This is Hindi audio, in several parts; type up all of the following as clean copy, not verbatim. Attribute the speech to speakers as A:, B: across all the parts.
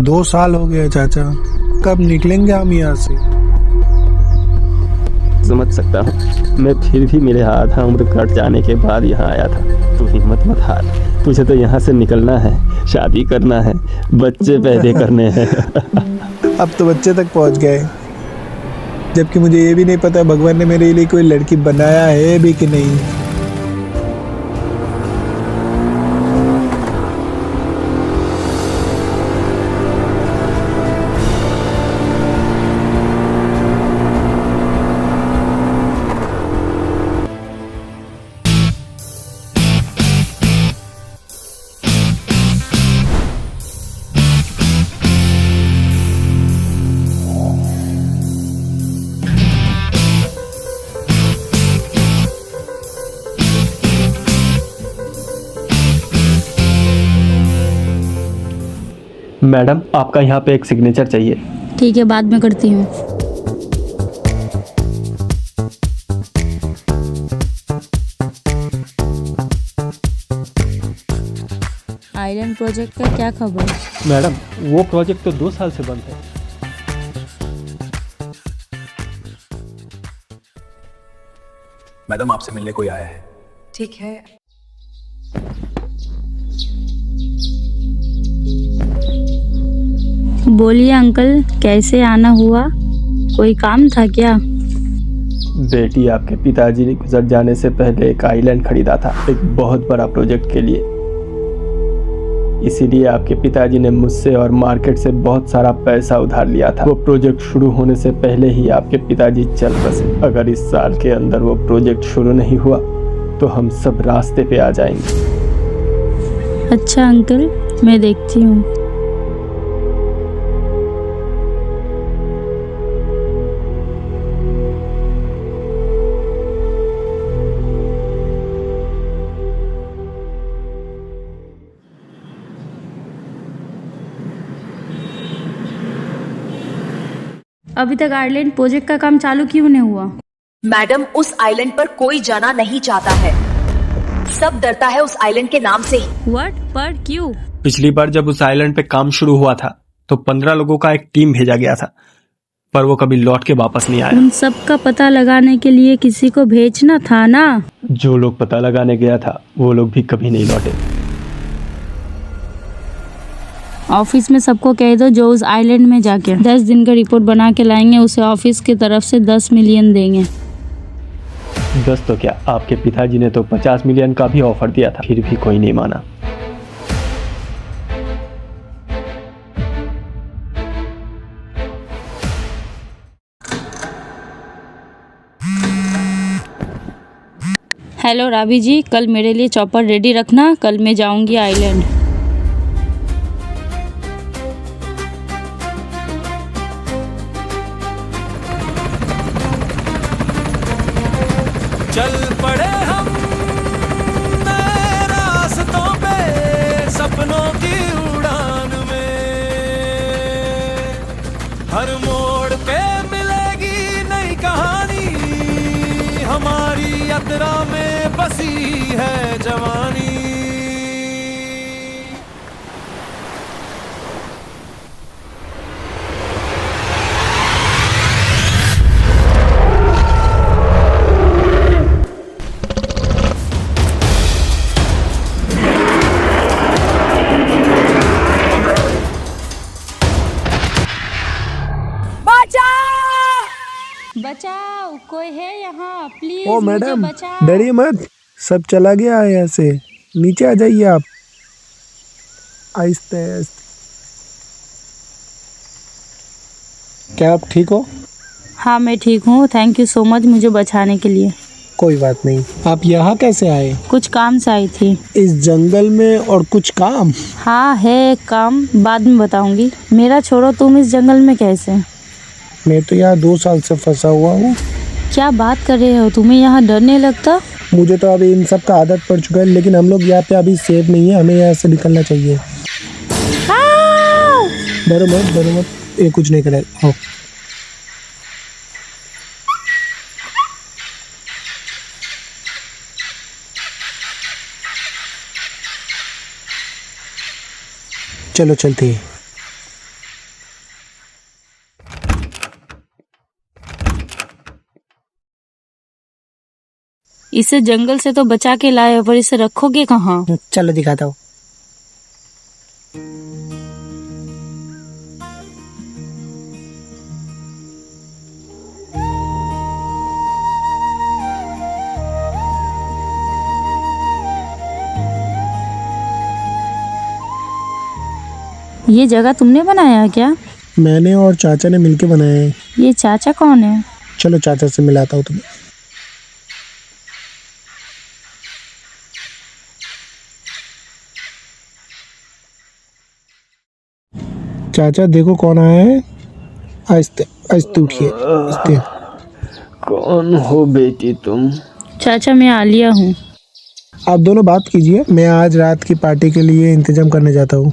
A: 2 साल हो गए चाचा, कब निकलेंगे हम यहाँ से?
B: समझ सकता हूँ मैं, फिर भी मेरे आधा उम्र कट जाने के बाद यहाँ आया था। तू हिम्मत मत हार, तुझे तो यहाँ से निकलना है, शादी करना है, बच्चे पैदा करने हैं।
A: अब तो बच्चे तक पहुँच गए, जबकि मुझे ये भी नहीं पता भगवान ने मेरे लिए कोई लड़की बनाया है भी कि नहीं।
B: मैडम, आपका यहाँ पे एक सिग्नेचर चाहिए।
C: ठीक है, बाद में करती हूँ। आइलैंड प्रोजेक्ट का क्या खबर?
B: मैडम, वो प्रोजेक्ट तो 2 साल से बंद है।
D: मैडम, आपसे मिलने कोई आया है।
E: ठीक है।
C: बोलिए अंकल, कैसे आना हुआ? कोई काम था क्या?
B: बेटी, आपके पिताजी ने गुजर जाने से पहले एक आइलैंड खरीदा था, एक बहुत बड़ा प्रोजेक्ट के लिए। इसीलिए आपके पिताजी ने मुझसे और मार्केट से बहुत सारा पैसा उधार लिया था। वो प्रोजेक्ट शुरू होने से पहले ही आपके पिताजी चल बसे। अगर इस साल के अंदर वो प्रोजेक्ट शुरू नहीं हुआ तो हम सब रास्ते पे आ जाएंगे।
C: अच्छा अंकल, मैं देखती हूँ। अभी तक आइलैंड प्रोजेक्ट का काम चालू क्यों नहीं हुआ?
E: मैडम, उस आइलैंड पर कोई जाना नहीं चाहता है। सब डरता है उस आइलैंड के नाम से ही।
C: व्हाट? पर क्यों?
B: पिछली बार जब उस आइलैंड पे काम शुरू हुआ था तो 15 लोगों का एक टीम भेजा गया था, पर वो कभी लौट के वापस नहीं आया।
C: उन सब का पता लगाने के लिए किसी को भेजना था ना।
B: जो लोग पता लगाने गया था वो लोग भी कभी नहीं लौटे।
C: ऑफिस में सबको कह दो जो उस आइलैंड में जाके 10 दिन का रिपोर्ट बना के लाएंगे, उसे ऑफिस की तरफ से 10 मिलियन देंगे।
B: 10 तो क्या, आपके पिताजी ने तो 50 मिलियन का भी ऑफर दिया था, फिर भी कोई नहीं माना।
C: हेलो रावी जी, कल मेरे लिए चॉपर रेडी रखना, कल मैं जाऊंगी आइलैंड।
F: चल पड़े हम नए रास्तों पे, सपनों की उड़ान में। हर मोड़ पे मिलेगी नई कहानी, हमारी यात्रा में बसी है जवानी।
C: बचाओ, कोई है यहाँ? प्लीज
A: ओ
C: मुझे
A: मैडम,
C: बचाओ।
A: डरिए मत, सब चला गया है यहाँ से। नीचे आ जाइए आप, आहिस्ते आहिस्ते। क्या आप ठीक हो?
C: हाँ मैं ठीक हूँ, थैंक यू सो मच मुझे बचाने के लिए।
A: कोई बात नहीं। आप यहाँ कैसे आए?
C: कुछ काम से आई थी।
A: इस जंगल में और कुछ काम?
C: हाँ है एक काम, बाद में बताऊंगी। मेरा छोड़ो, तुम इस जंगल में कैसे?
A: मैं तो यहाँ 2 साल से फंसा हुआ हूँ।
C: क्या बात कर रहे हो? तुम्हें यहाँ डर नहीं लगता?
A: मुझे तो अभी इन सब का आदत पड़ चुका है, लेकिन हम लोग यहाँ पे अभी सेफ नहीं है, हमें यहाँ से निकलना चाहिए। डरो मत, डरो मत, ये कुछ नहीं करेगा। चलो चलते हैं।
C: इसे जंगल से तो बचा के लाए हो, पर इसे रखोगे कहाँ?
A: चलो दिखाता हूँ।
C: ये जगह तुमने बनाया है क्या?
A: मैंने और चाचा ने मिलके बनाया है।
C: ये चाचा कौन है?
A: चलो चाचा से मिलाता हूँ तुम्हें। चाचा देखो कौन आया है। आहिस्ते उठिए, आहिस्ते।
B: कौन हो बेटी तुम?
C: चाचा मैं आलिया हूँ।
A: आप दोनों बात कीजिए, मैं आज रात की पार्टी के लिए इंतजाम करने जाता हूँ।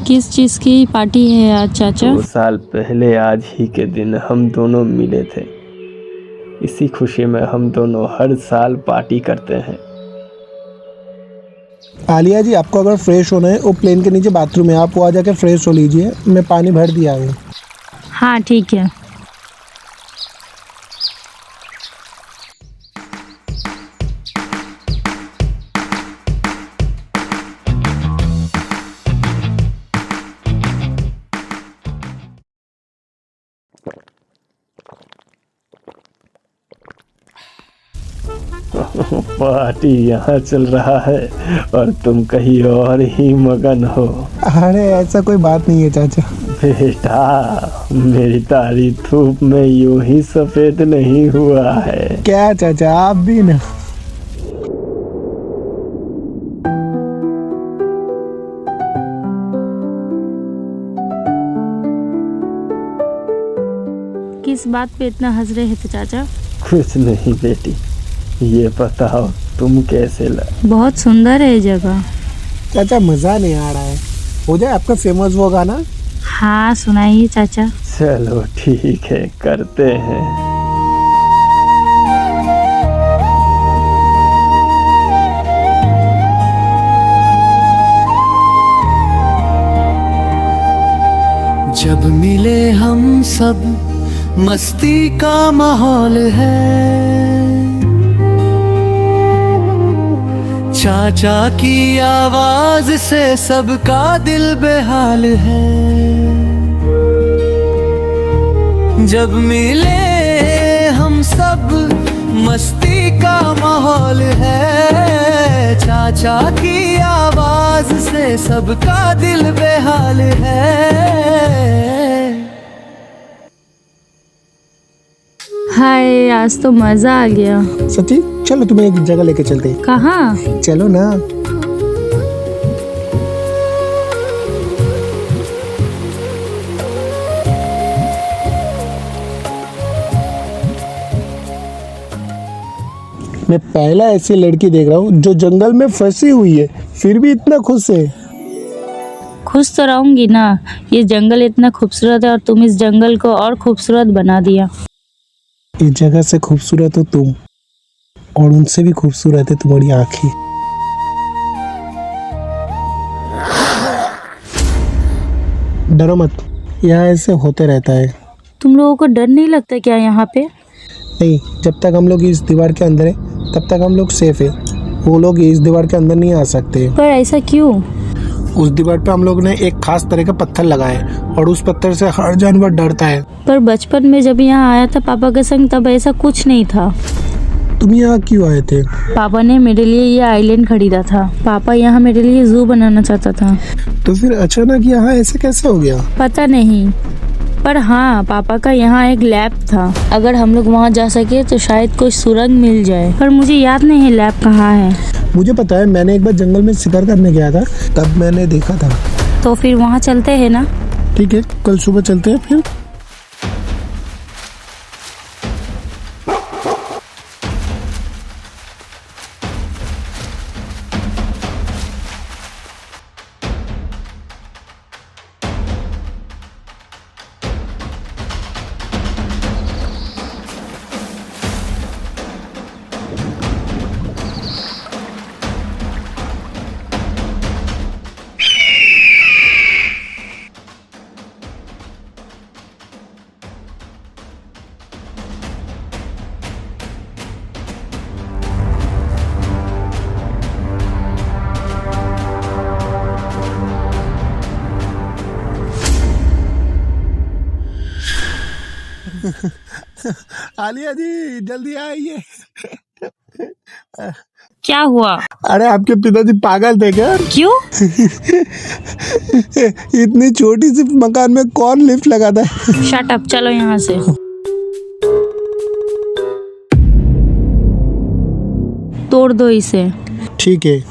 C: किस चीज की पार्टी है आज चाचा?
B: 2 साल पहले आज ही के दिन हम दोनों मिले थे। इसी खुशी में हम दोनों हर साल पार्टी करते हैं।
A: आलिया जी, आपको अगर फ्रेश होना है वो प्लेन के नीचे बाथरूम है, आप वो आ जाकर फ्रेश हो लीजिए। मैं पानी भर दिया हूँ।
C: हाँ ठीक है।
B: पार्टी यहाँ चल रहा है और तुम कहीं और ही मगन हो।
A: अरे ऐसा कोई बात नहीं है चाचा।
B: बेटा, मेरी तारी धूप में यूं ही सफेद नहीं हुआ है।
A: क्या चाचा, आप भी ना।
C: किस बात पे इतना हंस रहे थे चाचा?
B: कुछ नहीं बेटी, ये बताओ तुम कैसे
C: बहुत सुंदर है ये जगह।
A: चाचा मज़ा नहीं आ रहा है। हो जाए आपका फेमस वो गाना।
C: हाँ सुनाइए चाचा।
B: चलो ठीक है, करते हैं।
F: जब मिले हम सब मस्ती का माहौल है, चाचा की आवाज से सबका दिल बेहाल है। जब मिले हम सब मस्ती का माहौल है, चाचा की आवाज से सबका दिल बेहाल है।
C: हाय आज तो मजा आ गया।
A: सच्ची? चलो तुम्हें एक जगह लेके चलते हैं।
C: कहाँ?
A: चलो ना। मैं पहला ऐसी लड़की देख रहा हूँ जो जंगल में फंसी हुई है, फिर भी इतना खुश है।
C: खुश तो रहूंगी ना, ये जंगल इतना खूबसूरत है और तुम इस जंगल को और खूबसूरत बना दिया।
A: इस जगह से खूबसूरत हो तुम, और उनसे भी खूबसूरत है तुम्हारी आंखें। डरो मत, यहाँ ऐसे होते रहता है।
C: तुम लोगों को डर नहीं लगता क्या यहाँ पे?
A: नहीं, जब तक हम लोग इस दीवार के अंदर है तब तक हम लोग सेफ है। वो लोग इस दीवार के अंदर नहीं आ सकते।
C: पर ऐसा क्यों?
A: उस दीवार पे हम लोग ने एक खास तरह का पत्थर लगाया है और उस पत्थर से हर जानवर डरता है।
C: पर बचपन में जब यहाँ आया था पापा के संग तब ऐसा कुछ नहीं था।
A: तुम यहाँ क्यों आए थे?
C: पापा ने मेरे लिए ये आइलैंड खरीदा था। पापा यहाँ मेरे लिए जू बनाना चाहता था।
A: तो फिर अचानक यहाँ ऐसे कैसे हो गया?
C: पता नहीं, पर हाँ पापा का यहाँ एक लैब था। अगर हम लोग वहाँ जा सके तो शायद कोई सुरंग मिल जाए, पर मुझे याद नहीं है लैब कहाँ है।
A: मुझे पता है, मैंने एक बार जंगल में शिकार करने गया था, तब मैंने देखा था।
C: तो फिर वहाँ चलते हैं ना?
A: ठीक है, कल सुबह चलते हैं फिर। आलिया जी जल्दी आइए।
C: क्या हुआ?
A: अरे आपके पिताजी पागल थे क्या?
C: क्यों?
A: इतनी छोटी सी मकान में कौन लिफ्ट लगाता है?
C: शट अप, चलो यहाँ से। तोड़ दो इसे।
A: ठीक है।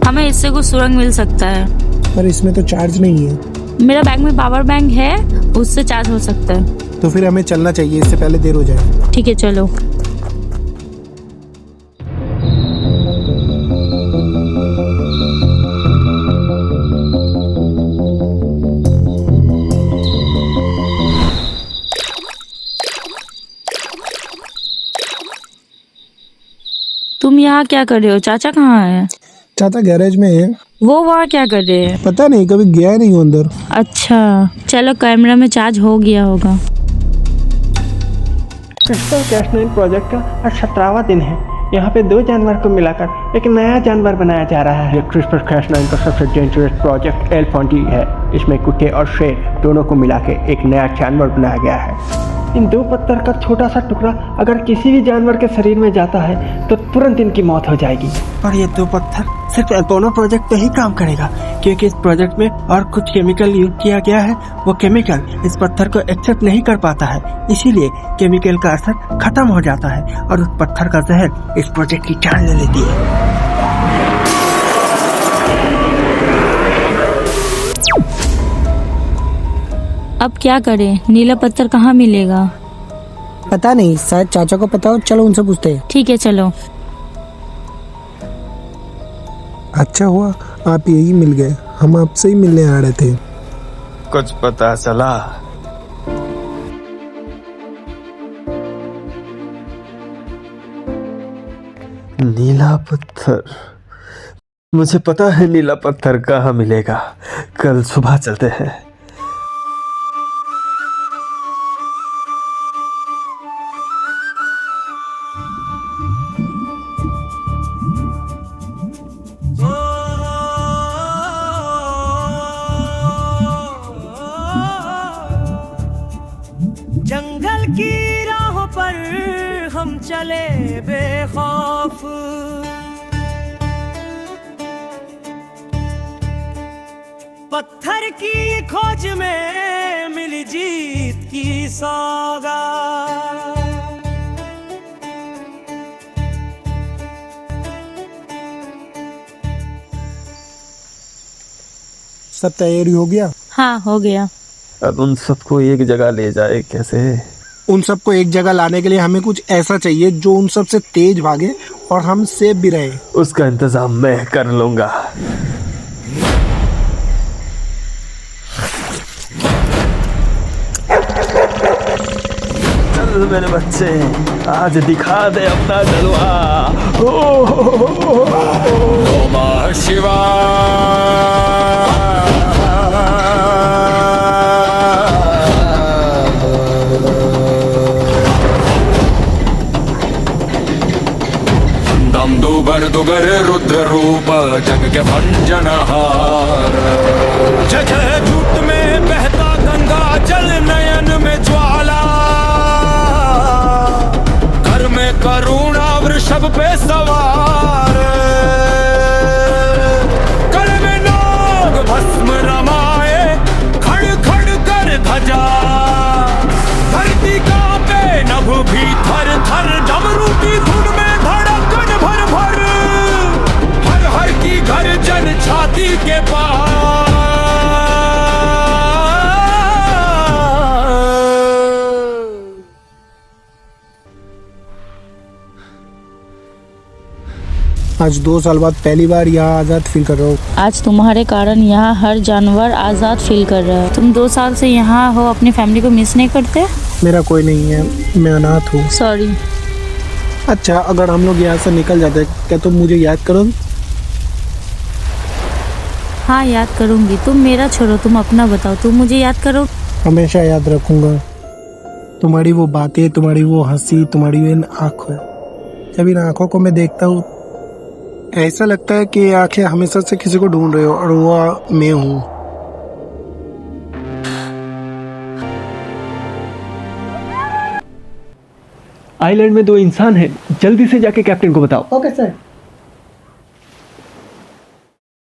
C: हमें इससे कुछ सुरंग मिल सकता है।
A: पर इसमें तो चार्ज नहीं है।
C: मेरा बैग में पावर बैंक है, उससे चार्ज हो सकता है।
A: तो फिर हमें चलना चाहिए, इससे पहले देर हो जाए।
C: ठीक है चलो। तुम यहाँ क्या कर रहे हो? चाचा कहाँ है?
A: चाचा गैरेज में है।
C: वो वहाँ क्या कर रहे हैं?
A: पता नहीं, कभी गया नहीं हूँ अंदर।
C: अच्छा चलो, कैमरा में चार्ज हो गया होगा।
B: क्रिस्टल कैश 9 प्रोजेक्ट का आज 17वां दिन है। यहाँ पे 2 जानवर को मिलाकर एक नया जानवर बनाया जा रहा है। क्रिस्टल कैश 9 का सबसे डेंजरस प्रोजेक्ट एल-40 है। इसमें कुत्ते और शेर दोनों को मिला के एक नया जानवर बनाया गया है। इन 2 पत्थर का छोटा सा टुकड़ा अगर किसी भी जानवर के शरीर में जाता है तो तुरंत इनकी मौत हो जाएगी। और ये 2 पत्थर सिर्फ एल्पोनो प्रोजेक्ट पे ही काम करेगा, क्योंकि इस प्रोजेक्ट में और कुछ केमिकल यूज किया गया है। वो केमिकल इस पत्थर को एक्सेप्ट नहीं कर पाता है, इसीलिए केमिकल का असर खत्म हो जाता है और उस पत्थर का जहर इस प्रोजेक्ट की जान ले लेती है।
C: अब क्या करें? नीला पत्थर कहाँ मिलेगा?
G: पता नहीं, शायद चाचा को पता हो। चलो उनसे पूछते हैं।
C: ठीक है चलो।
A: अच्छा हुआ आप यही मिल गए, हम आपसे ही मिलने आ रहे थे।
H: कुछ पता चला?
B: नीला पत्थर, मुझे पता है नीला पत्थर कहाँ मिलेगा। कल सुबह चलते हैं।
F: जंगल की राहों पर हम चले बेखौफ, पत्थर की खोज में मिली जीत की सौगात।
A: सब तैयारी हो गया?
C: हाँ हो गया।
B: अब उन सबको एक जगह ले जाए कैसे?
A: उन सबको एक जगह लाने के लिए हमें कुछ ऐसा चाहिए जो उन सब से तेज भागे और हम सेफ भी रहे।
B: उसका इंतजाम मैं कर लूंगा। चल मेरे बच्चे, आज दिखा दे अपना जलवा।
H: नमः शिवाय। दम दुबर दुगर रुद्र रूप जग के भंजनहार। जगह झूठ में बहता गंगा जल नयन में ज्वाला। कर में करुणा वृषभ पे सवार। कर में नाग भस्म रमाए खड़ खड़ कर ध्वजा। धरती कांपे नभ भी थर थर डमरू की धुन में धड़कन भर भर। हर हर की गर्जन छाती के पार।
G: आज 2 साल बाद पहली बार यहाँ आज़ाद फील कर रहा हूँ।
C: आज तुम्हारे कारण यहाँ हर जानवर आज़ाद फील कर रहा है। तुम 2 साल से यहाँ हो, अपनी फैमिली को मिस नहीं करते?
G: मेरा कोई नहीं है, मैं अनाथ हूँ।
C: सॉरी।
G: अच्छा, अगर हम लोग यहाँ से निकल जाते क्या तुम मुझे याद करोगे?
C: हाँ, याद करूँगी। तुम मेरा छोड़ो, तुम अपना बताओ। तुम मुझे याद करो।
G: हमेशा याद रखूँगा। तुम्हारी वो बातें, तुम्हारी वो हंसी, तुम्हारी वो इन आँखों। जब इन आँखों को मैं देखता हूँ ऐसा लगता है कि ये आँखें हमेशा से किसी को ढूंढ रहे हो और वो मैं हूँ।
B: आइलैंड में 2 इंसान हैं, जल्दी से जाके कैप्टन को बताओ।
G: Okay sir.